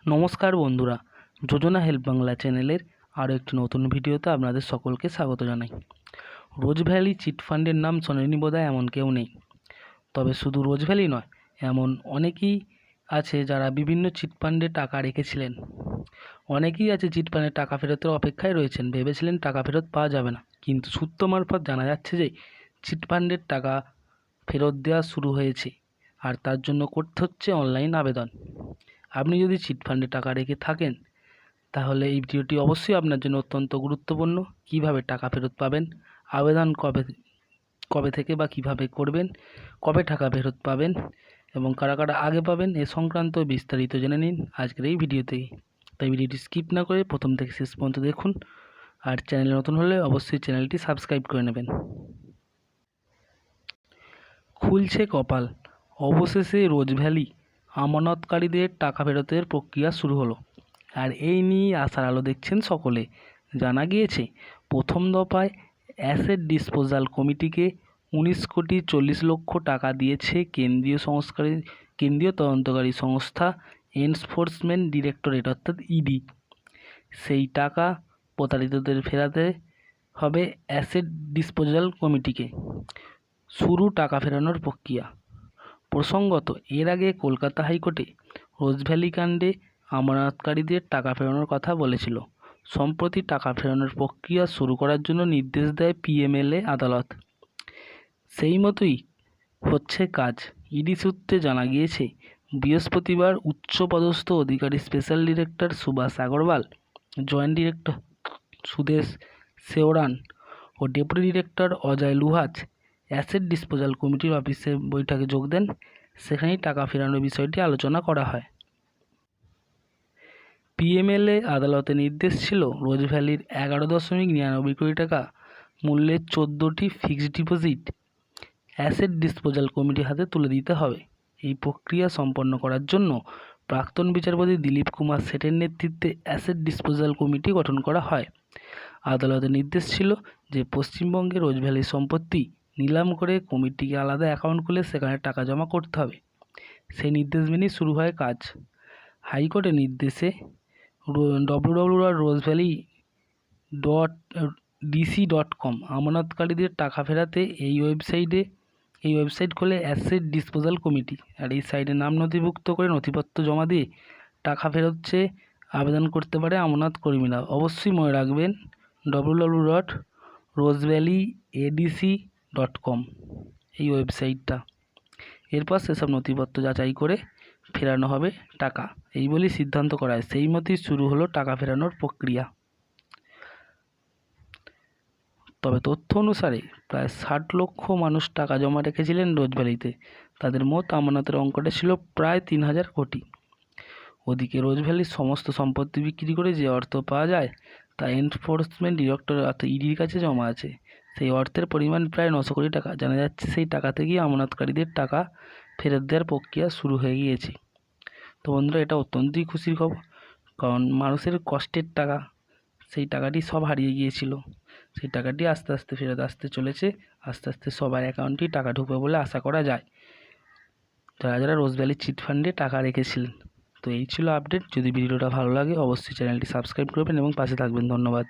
নমস্কার বন্ধুরা, যোজনা হেল্প বাংলা চ্যানেলের আরও একটি নতুন ভিডিওতে আপনাদের সকলকে স্বাগত জানাই। রোজ ভ্যালি চিট ফান্ডের নাম শোনেনি বোধহয় এমন কেউ নেই। তবে শুধু রোজ ভ্যালি নয়, এমন অনেকেই আছে যারা বিভিন্ন চিট ফান্ডে টাকা রেখেছিলেন। অনেকেই আছে চিট ফান্ডে টাকা ফেরতের অপেক্ষায় রয়েছেন, ভেবেছিলেন টাকা ফেরত পাওয়া যাবে না, কিন্তু সূত্র মারফত জানা যাচ্ছে যে চিট ফান্ডের টাকা ফেরত দেওয়া শুরু হয়েছে, আর তার জন্য করতে হচ্ছে অনলাইন আবেদন। আপনি যদি চিট ফান্ডে টাকা রেখে থাকেন তাহলে এই ভিডিওটি অবশ্যই আপনার জন্য অত্যন্ত গুরুত্বপূর্ণ। কিভাবে টাকা ফেরত পাবেন, আবেদন কবে থেকে বা কিভাবে করবেন, কবে টাকা ফেরত পাবেন এবং কারা কারা আগে পাবেন, এ সংক্রান্ত বিস্তারিত জেনে নিন আজকের এই ভিডিওতে। তাই ভিডিওটি স্কিপ না করে প্রথম থেকে শেষ পর্যন্ত দেখুন, আর চ্যানেলে নতুন হলে অবশ্যই চ্যানেলটি সাবস্ক্রাইব করে নেবেন। খুলছে কপাল, অবশেষে রোজ ভ্যালি আমানতকারীদের টাকা ফেরতের প্রক্রিয়া শুরু হলো। আর এই নিয়ে আশার আলো দেখছেন সকলে। জানা গিয়েছে প্রথম দফায় অ্যাসেট ডিসপোজাল কমিটিকে 19,40,00,000 টাকা দিয়েছে কেন্দ্রীয় তদন্তকারী সংস্থা এনফোর্সমেন্ট ডিরেক্টরেট অর্থাৎ ইডি। সেই টাকা প্রতারিতদের ফেরাতে হবে অ্যাসেট ডিসপোজাল কমিটিকে। শুরু টাকা ফেরানোর প্রক্রিয়া। প্রসঙ্গত, এর আগে কলকাতা হাইকোর্টে রোজ ভ্যালি কাণ্ডে আমানতকারীদের টাকা ফেরানোর কথা বলেছিল। সম্প্রতি টাকা ফেরানোর প্রক্রিয়া শুরু করার জন্য নির্দেশ দেয় পিএমএলএ আদালত। সেই মতোই হচ্ছে কাজ। ইডি সূত্রে জানা গিয়েছে, বৃহস্পতিবার উচ্চপদস্থ অধিকারী special director Subhash Agarwal, joint director Sudesh Sheoran ও deputy director Ajay Luhaj asset disposal কমিটির অফিসে বৈঠকে যোগ দেন। সেখানেই টাকা ফেরানোর বিষয়টি আলোচনা করা হয়। পিএমএলএ আদালতের নির্দেশ ছিল রোজ ভ্যালির 11.99 কোটি টাকা মূল্যের 14টি ফিক্সড ডিপোজিট অ্যাসেট ডিসপোজাল কমিটির হাতে তুলে দিতে হবে। এই প্রক্রিয়া সম্পন্ন করার জন্য প্রাক্তন বিচারপতি দিলীপ কুমার সেটের নেতৃত্বে অ্যাসেট ডিসপোজাল কমিটি গঠন করা হয়। আদালতের নির্দেশ ছিল যে পশ্চিমবঙ্গে রোজ ভ্যালির সম্পত্তি নিলাম করে কমিটিকে আলাদা অ্যাকাউন্ট খুলে সেখানে টাকা জমা করতে হবে। সেই নির্দেশ মেনেই শুরু হয় কাজ। হাইকোর্টের নির্দেশে www.rosevalley.dc.com আমানতকারীদের টাকা ফেরাতে এই ওয়েবসাইট খোলে অ্যাসেট ডিসপোজাল কমিটি। আর এই সাইটে নাম নথিভুক্ত করে নথিপত্র জমা দিয়ে টাকা ফেরত চেয়ে আবেদন করতে পারে আমানত কর্মীরা। অবশ্যই মনে রাখবেন www.rosevalleyadc.com এই ওয়েবসাইটটা। এরপর সেসব নথিপত্র যাচাই করে ফেরানো হবে টাকা, এই বলেই সিদ্ধান্ত করা হয়। সেই মতোই শুরু হলো টাকা ফেরানোর প্রক্রিয়া। তবে তথ্য অনুসারে প্রায় 60 লক্ষ মানুষ টাকা জমা রেখেছিলেন রোজ ভ্যালিতে। তাদের মোট আমানতের অঙ্কটা ছিল প্রায় 3,000 কোটি। ওদিকে রোজ ভ্যালির সমস্ত সম্পত্তি বিক্রি করে যে অর্থ পাওয়া যায় তা এনফোর্সমেন্ট ডিরেক্টর অর্থাৎ ইডির কাছে জমা আছে। সেই অর্থের পরিমাণ প্রায় 900 কোটি টাকা। জানা যাচ্ছে সেই টাকা থেকেই আমানতকারীদের টাকা ফেরত দেওয়ার প্রক্রিয়া শুরু হয়ে গিয়েছে। তো বন্ধুরা, এটা অত্যন্তই খুশির খবর, কারণ মানুষের কষ্টের টাকা, সেই টাকাটি সব হারিয়ে গিয়েছিল। সেই টাকাটি আস্তে আস্তে ফেরত আসতে চলেছে। আস্তে আস্তে সবার অ্যাকাউন্টেই টাকা ঢুকবে বলে আশা করা যায়, যারা যারা রোজ ভ্যালি চিট ফান্ডে টাকা রেখেছিলেন। তো এই ছিল আপডেট। যদি ভিডিওটা ভালো লাগে অবশ্যই চ্যানেলটি সাবস্ক্রাইব করবেন এবং পাশে থাকবেন। ধন্যবাদ।